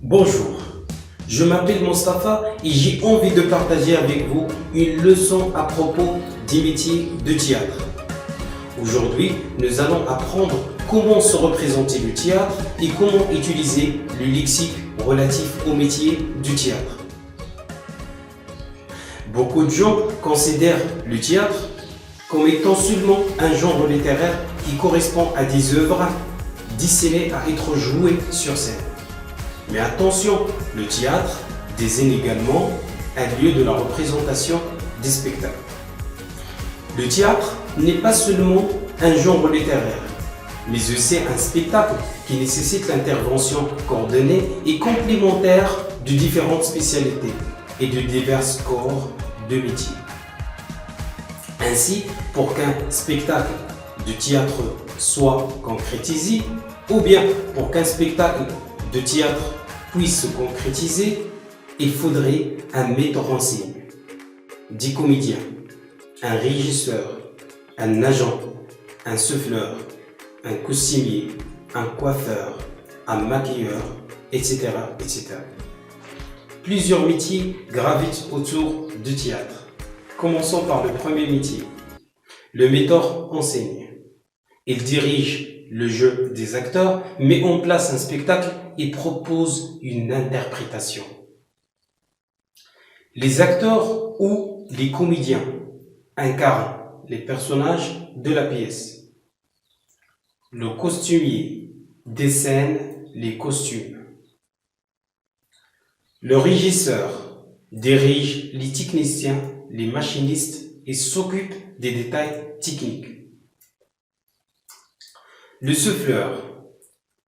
Bonjour, je m'appelle Mostafa et j'ai envie de partager avec vous une leçon à propos des métiers de théâtre. Aujourd'hui, nous allons apprendre comment se représenter le théâtre et comment utiliser le lexique relatif au métier du théâtre. Beaucoup de gens considèrent le théâtre comme étant seulement un genre littéraire qui correspond à des œuvres destinées à être jouées sur scène. Mais attention, le théâtre désigne également un lieu de la représentation des spectacles. Le théâtre n'est pas seulement un genre littéraire, mais aussi un spectacle qui nécessite l'intervention coordonnée et complémentaire de différentes spécialités et de divers corps de métier. Ainsi, pour qu'un spectacle de théâtre soit concrétisé, ou bien pour qu'un spectacle de théâtre puisse se concrétiser, il faudrait un metteur en scène, des comédiens, un régisseur, un agent, un souffleur, un costumier, un coiffeur, un maquilleur, etc., etc. Plusieurs métiers gravitent autour du théâtre. Commençons par le premier métier. Le metteur en scène. Il dirige le jeu des acteurs, met en place un spectacle et propose une interprétation. Les acteurs ou les comédiens incarnent les personnages de la pièce. Le costumier dessine les costumes. Le régisseur dirige les techniciens, les machinistes et s'occupe des détails techniques. Le souffleur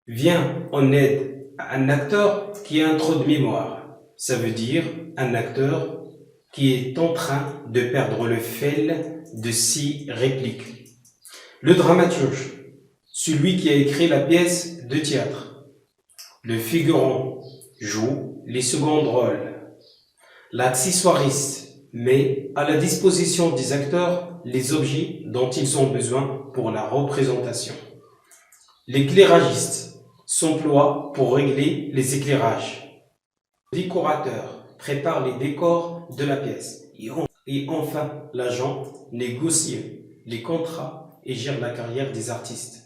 vient en aide à un acteur qui a un trou de mémoire. Ça veut dire un acteur qui est en train de perdre le fil de ses répliques. Le dramaturge, celui qui a écrit la pièce de théâtre. Le figurant joue les seconds rôles. L'accessoiriste met à la disposition des acteurs les objets dont ils ont besoin pour la représentation. L'éclairagiste s'emploie pour régler les éclairages. Le décorateur prépare les décors de la pièce. Et enfin, l'agent négocie les contrats et gère la carrière des artistes.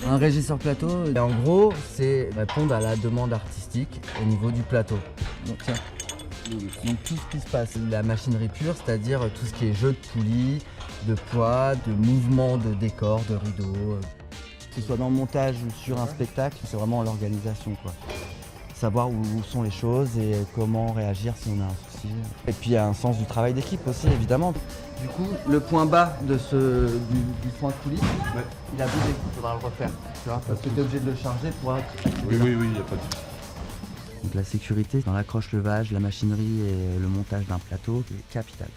Un régisseur plateau, en gros, c'est répondre à la demande artistique au niveau du plateau. Donc tout ce qui se passe, la machinerie pure, c'est-à-dire tout ce qui est jeu de poulies, de poids, de mouvements de décors, de rideaux. Que ce soit dans le montage ou sur un spectacle, c'est vraiment l'organisation, quoi. Savoir où sont les choses et comment réagir si on a un souci. Et puis il y a un sens du travail d'équipe aussi, évidemment. Du coup, le point bas de du point de coulisses, ouais, il a bougé, il faudra le refaire. Tu vois, parce que tu es obligé de le charger pour activer. Oui, il n'y a pas de souci. Donc la sécurité dans l'accroche-levage, la machinerie et le montage d'un plateau est capital.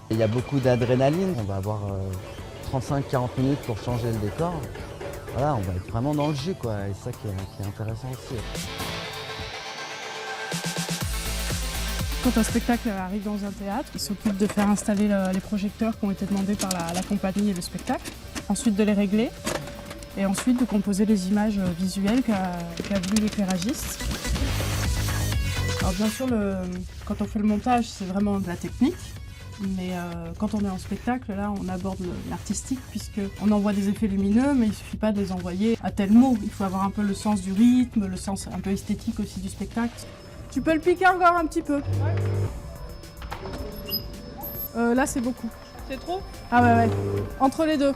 Il y a beaucoup d'adrénaline, on va avoir 35-40 minutes pour changer le décor. Voilà, on va être vraiment dans le jus, quoi, et c'est ça qui est intéressant aussi. Quand un spectacle arrive dans un théâtre, il s'occupe de faire installer les projecteurs qui ont été demandés par la compagnie et le spectacle, ensuite de les régler, et ensuite de composer les images visuelles qu'a voulu l'éclairagiste. Alors bien sûr, quand on fait le montage, c'est vraiment de la technique. Mais quand on est en spectacle, là, on aborde l'artistique puisqu'on envoie des effets lumineux, mais il ne suffit pas de les envoyer à tel mot. Il faut avoir un peu le sens du rythme, le sens un peu esthétique aussi du spectacle. Tu peux le piquer encore un petit peu. Là, c'est beaucoup. C'est trop? Ah ouais. Entre les deux.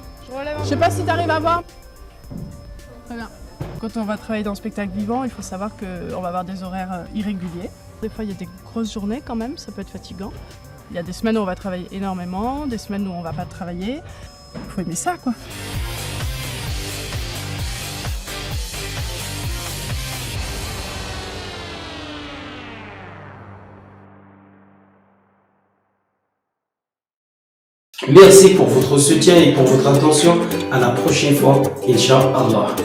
Je sais pas si tu arrives à voir. Très bien. Quand on va travailler dans le spectacle vivant, il faut savoir qu'on va avoir des horaires irréguliers. Des fois, il y a des grosses journées quand même, ça peut être fatigant. Il y a des semaines où on va travailler énormément, des semaines où on ne va pas travailler. Il faut aimer ça, quoi. Merci pour votre soutien et pour votre attention. À la prochaine fois, Inch'Allah.